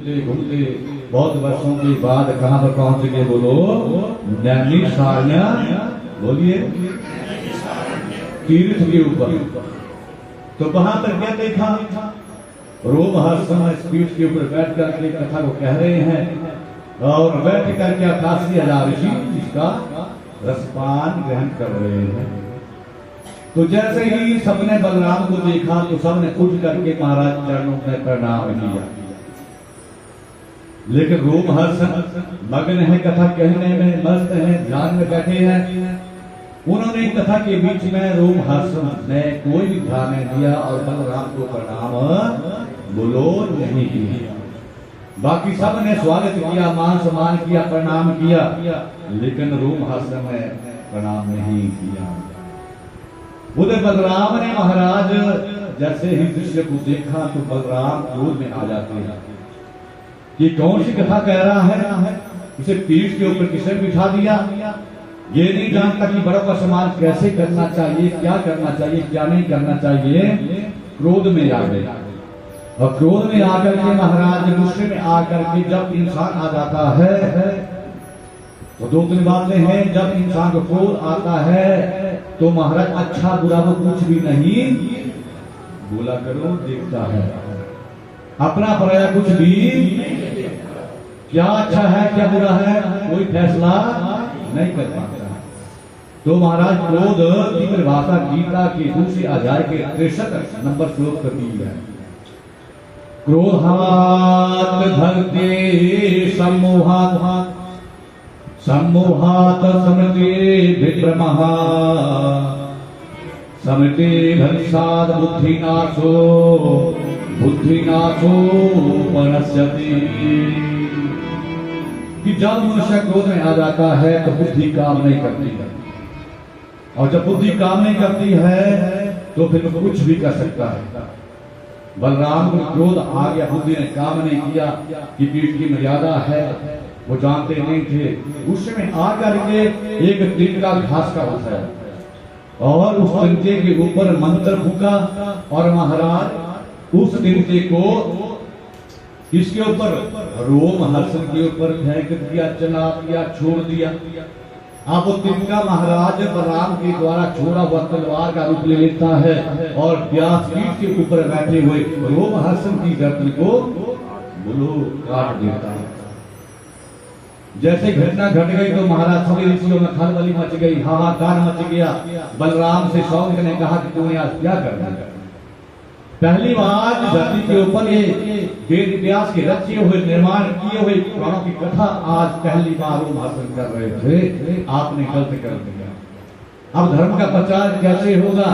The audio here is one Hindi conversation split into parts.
घूमते घूमते बहुत वर्षों के बाद कहां पर पहुंच गए बोलो? नैमिषारण्य। बोलिए, तीर्थ के ऊपर। तो वहां पर क्या देखा? रोमहर्षण इस पीठ के ऊपर बैठ करके कथा को कह रहे हैं और बैठ करके आकाशीय हजार ऋषि इसका रसपान ग्रहण कर रहे हैं। तो जैसे ही सबने बलराम को देखा तो सबने उठ करके महाराज चरणों में प्रणाम किया। लेकिन रोमहर्षण मग्न है, कथा कहने में मस्त है, ध्यान में बैठे हैं। उन्होंने कथा के बीच में रोमहर्षण ने कोई भी ध्यान नहीं दिया और बलराम को प्रणाम बोलो नहीं किया। बाकी सब ने स्वागत किया, मान सम्मान किया, प्रणाम किया, लेकिन रोमहर्षण ने प्रणाम नहीं किया। उधर बलराम ने महाराज जैसे ही दृश्य को देखा तो बलराम क्रोध में आ जाते हैं कि कौन सी कथा कह रहा है, इसे पीठ के ऊपर किसने बिठा दिया, ये नहीं जानता कि बड़ों का सम्मान कैसे करना चाहिए, क्या करना चाहिए, क्या नहीं करना चाहिए। क्रोध में आ गए और क्रोध में आकर के महाराज गुस्से में आकर के जब इंसान आ जाता है तो दो तीन बातें हैं। जब इंसान को क्रोध आता है तो महाराज अच्छा बुरा वो कुछ भी नहीं बोला करो, देखता है अपना पराया कुछ भी, क्या अच्छा है क्या बुरा है कोई फैसला नहीं कर पाता। तो महाराज क्रोध की परिभाषा गीता के दूसरे अध्याय के 63 नंबर श्लोक कर दी है। क्रोधात् भक्ति सम्मोहात् सम्मोहात् समृते विभ्रमः समृते भंसात् बुद्धिनाशो बुद्धिनाशो पनश्यति। कि जब मनुष्य क्रोध में आ जाता है तो बुद्धि काम नहीं करती है, और जब बुद्धि काम नहीं करती है तो फिर वो कुछ भी कर सकता है। बलराम को क्रोध आ गया, बुद्धि ने काम नहीं किया कि पीठ की मर्यादा है, वो जानते नहीं थे। उसमें आकर के एक तिनका घास का उठाया और उस तिनके के ऊपर मंत्र फूका और महाराज उस तिनके को इसके ऊपर रोमहर्षण के ऊपर फेंक दिया, चला दिया, छोड़ दिया। अब वो तिनका महाराज बलराम के द्वारा छोड़ा हुआ तलवार का रूप ले लेता है और व्यासपीठ के ऊपर बैठे हुए रोमहर्षण की गर्दन को बोलो काट देता है। जैसे घटना घट गई तो महाराज सभी ऋषियों में खलबली मच गई, हाहाकार मच गया। बलराम से शौनक ने कहा कि तूने आज क्या कर दिया? पहली बार धरती के ऊपर ये वेद व्यास के रचे हुए निर्माण किए हुए पुराणों की कथा आज पहली बार वो भाषण कर रहे थे, आपने गलत कर दिया। अब धर्म का प्रचार कैसे होगा,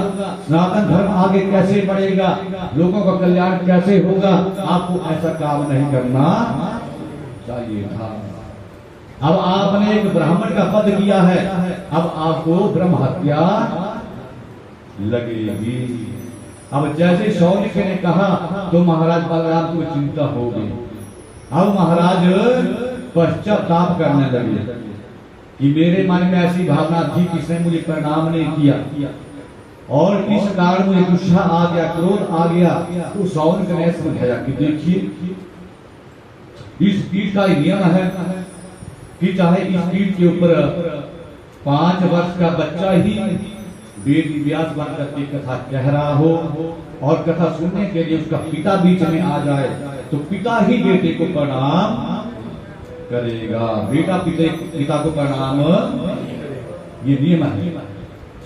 सनातन धर्म आगे कैसे बढ़ेगा, लोगों का कल्याण कैसे होगा? आपको ऐसा काम नहीं करना चाहिए था। अब आपने एक ब्राह्मण का पद किया है, अब आपको ब्रह्म हत्या लगेगी। अब जैसे शौनक ने कहा तो महाराज बलराम को चिंता हो गई। अब महाराज पश्चाताप करने लगे कि मेरे मन में ऐसी भावना थी कि इसने मुझे प्रणाम नहीं किया और इस कारण मुझे गुस्सा आ गया, क्रोध आ गया। तो शौनक ने समझाया कि देखिए इस पीठ का नियम है कि चाहे इस पीठ के ऊपर 5 वर्ष का बच्चा ही वेद व्यास बन करके कथा कह रहा हो और कथा सुनने के लिए उसका पिता बीच में आ जाए तो पिता ही बेटे को प्रणाम करेगा, बेटा पिता को प्रणाम, ये नियम है।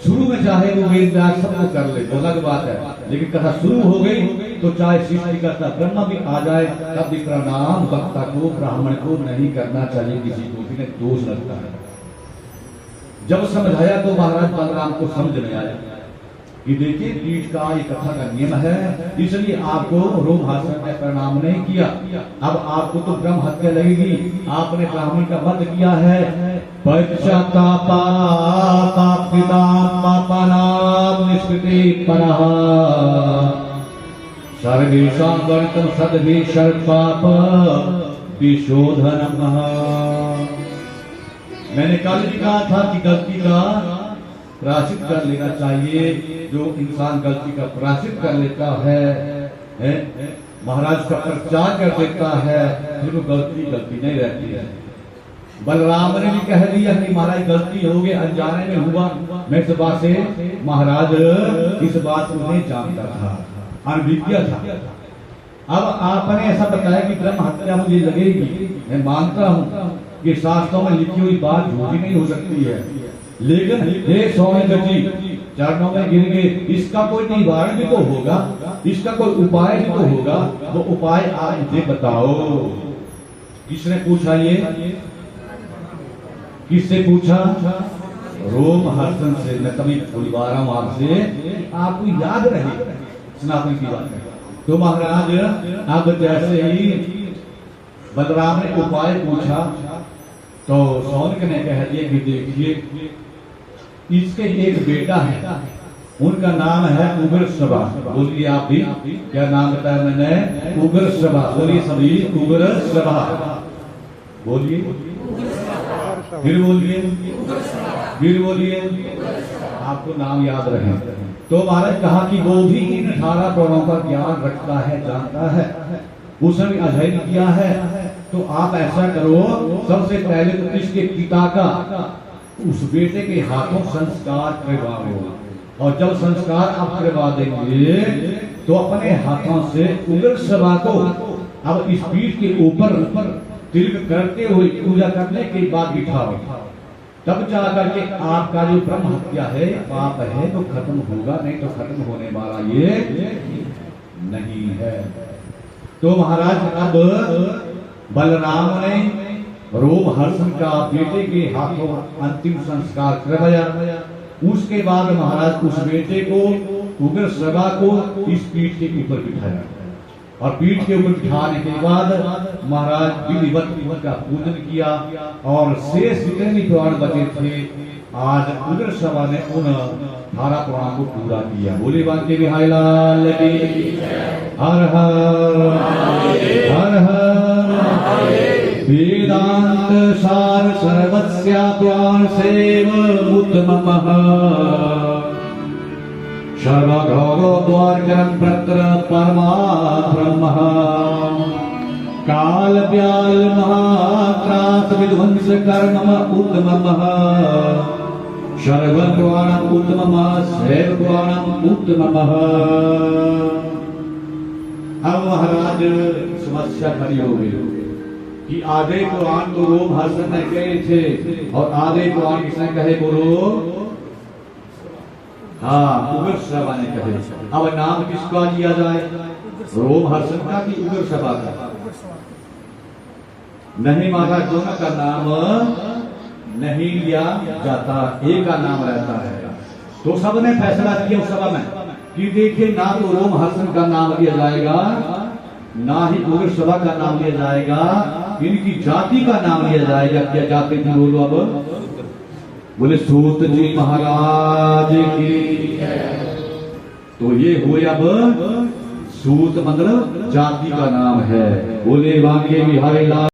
शुरू में चाहे वो वेद व्यास सबको कर ले तो अलग बात है, लेकिन कथा शुरू हो गई तो चाहे सृष्टिकर्ता ब्रह्मा भी आ जाए तब भी प्रणाम वक्ता को, ब्राह्मण को नहीं करना चाहिए, किसी को भी दोष लगता है। जब समझाया तो महाराज बलराम को समझ में आया कि देखिए पीठ का ये कथा का नियम है, इसलिए आपको रोमहर्षण ने प्रणाम नहीं किया। अब आपको तो ब्रह्म हत्या लगेगी, आपने ब्राह्मण का वध किया है। सर्वेषां वर्तम सद्भि सर्वपाप विशोधनम्। मैंने कल भी कहा था कि गलती का प्रायश्चित कर लेना चाहिए। जो इंसान गलती का प्रायश्चित कर लेता है महाराज का प्रचार कर देता है, फिर वो गलती नहीं रहती है। बलराम ने भी कह दिया कि महाराज गलती हो गई, अनजाने में हुआ। मैं इस बात से महाराज इस बात को नहीं जानता था, अनभिज्ञ था। अब आपने ऐसा बताया कि ब्रह्म हत्या मुझे लगेगी, मैं मानता हूँ कि शास्त्रों में लिखी हुई बात झूठी नहीं हो सकती है, लेकिन हे सौमित्र जी चरणों में गिर गए, इसका कोई निवारण भी तो होगा, इसका कोई उपाय भी तो होगा। वो उपाय आप मुझे बताओ। किसने पूछा? ये किससे पूछा? रोमहर्षण से। मैं कभी बुलवा रहा हूं आपसे, आपको याद रहे सनातन की बात है। तो महाराज अब जैसे ही बलराम ने उपाय पूछा तो शौनक ने कह दिया कि देखिए इसके एक बेटा है, उनका नाम है उग्रश्रवा। बोलिए आप भी, क्या नाम बताया मैंने? उग्रश्रवा। बोलिए सभी, उग्रश्रवा बोलिए, फिर बोलिए, फिर बोलिए, आपको नाम याद रहे। तो महाराज कहा कि वो भी इन 18 प्राणों का ज्ञान रखता है, जानता है, उसने भी अध्ययन किया है। तो आप ऐसा करो, सबसे पहले तो इसके पिता का उस बेटे के हाथों संस्कार करवाओ, और जब संस्कार आप करवा देंगे तो अपने हाथों से उग्रश्रवा को अब इस पीठ के ऊपर तिलक करते हुए पूजा करने के बाद बिठाओ, तब जाकर के आपका जो ब्रह्म हत्या है, पाप है, तो खत्म होगा, नहीं तो खत्म होने वाला ये नहीं है। तो महाराज अब बलराम ने रोमहर्षण का बेटे के हाथों अंतिम संस्कार करवाया। उसके बाद महाराज उस बेटे को उग्रश्रवा को इस पीठ के ऊपर बिठाया, और पीठ के ऊपर बिठाने के बाद महाराज विधिवत का पूजन किया, और शेष जितने भी प्राण बचे थे आज उग्रश्रवा ने उन 18 प्राणों को पूरा किया। बोले बांके बिहारी लाल की हर हर हर हर। वेदांत सार सर्वस्या प्राण सेव उत्तमः सर्वघोरो द्वारकं प्रत्र परमात्मः काल व्याल महात्रास विध्वंस कर्म उत्तमः सर्वपुराणम उत्तमः सर्वपुराणम उत्तमः। अब महाराज समस्या खड़ी हो गई कि आधे पुराण तो रोमहर्षण ने कहे थे और आधे पुराण किसने कहे? बोलो। हाँ, उग्रश्रवा ने कहे। अब नाम किसका लिया जाए? रोमहर्षण का कि उग्रश्रवा का? नहीं माता, दोनों का नाम नहीं लिया जाता, एक का नाम रहता है। तो सबने फैसला किया उस सभा में कि देखिए, ना तो रोमहर्षण का नाम लिया जाएगा, ना ही उग्रश्रवा का नाम लिया जाएगा, इनकी जाति का नाम लिया जाएगा। क्या जाति थी? बोलो अब। बोले सूत जी महाराज की। तो ये हुए अब सूत मतलब जाति का नाम है। बोले वांगे बिहारी लाल।